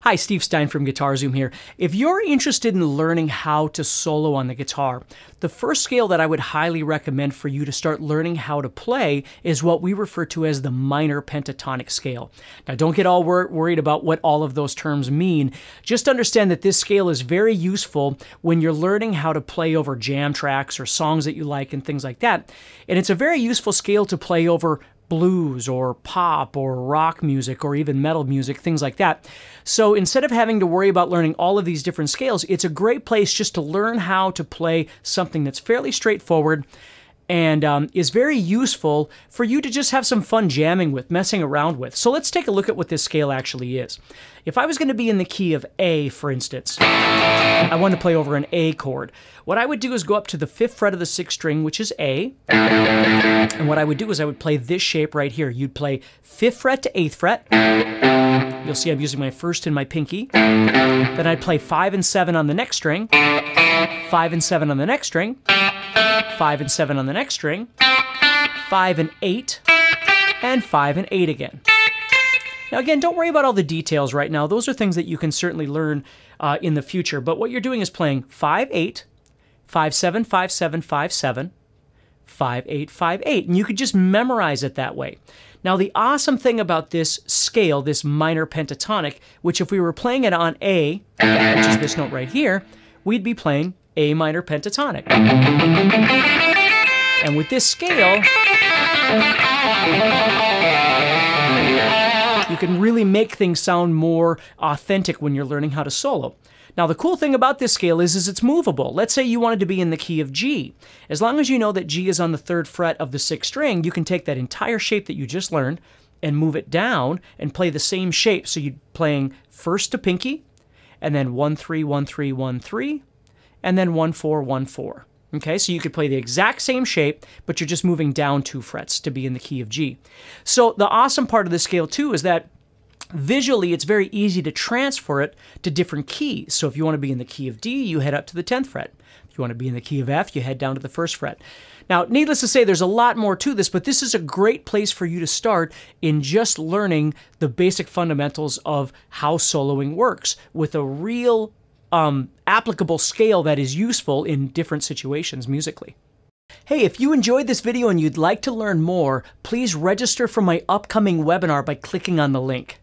Hi, Steve Stine from GuitarZoom here. If you're interested in learning how to solo on the guitar, the first scale that I would highly recommend for you to start learning how to play is what we refer to as the minor pentatonic scale. Now, don't get all worried about what all of those terms mean. Just understand that this scale is very useful when you're learning how to play over jam tracks or songs that you like and things like that. And it's a very useful scale to play over blues or pop or rock music or even metal music, things like that. So instead of having to worry about learning all of these different scales, it's a great place just to learn how to play something that's fairly straightforward and is very useful for you to just have some fun jamming with, messing around with. So let's take a look at what this scale actually is. If I was going to be in the key of A, for instance, I want to play over an A chord. What I would do is go up to the 5th fret of the 6th string, which is A. And what I would do is I would play this shape right here. You'd play 5th fret to 8th fret. You'll see I'm using my first and my pinky. Then I'd play 5 and 7 on the next string, 5 and 7 on the next string, 5 and 7 on the next string, 5 and 8, and 5 and 8 again. Now again, don't worry about all the details right now. Those are things that you can certainly learn in the future. But what you're doing is playing 5, 8, 5, 7, 5, 7, 5, 7, 5, 8, 5, 8. And you could just memorize it that way. Now the awesome thing about this scale, this minor pentatonic, which if we were playing it on A, which is this note right here, we'd be playing A minor pentatonic. And with this scale, you can really make things sound more authentic when you're learning how to solo. Now, the cool thing about this scale is it's movable. Let's say you wanted to be in the key of G. As long as you know that G is on the 3rd fret of the 6th string, you can take that entire shape that you just learned and move it down and play the same shape. So you're playing first to pinky, and then 1, 3, 1, 3, 1, 3, and then 1, 4, 1, 4. Okay, so you could play the exact same shape, but you're just moving down 2 frets to be in the key of G. So the awesome part of the scale, too, is that visually, it's very easy to transfer it to different keys. So if you want to be in the key of D, you head up to the 10th fret. If you want to be in the key of F, you head down to the 1st fret. Now, needless to say, there's a lot more to this, but this is a great place for you to start in just learning the basic fundamentals of how soloing works with a real applicable scale that is useful in different situations musically. Hey, if you enjoyed this video and you'd like to learn more, please register for my upcoming webinar by clicking on the link.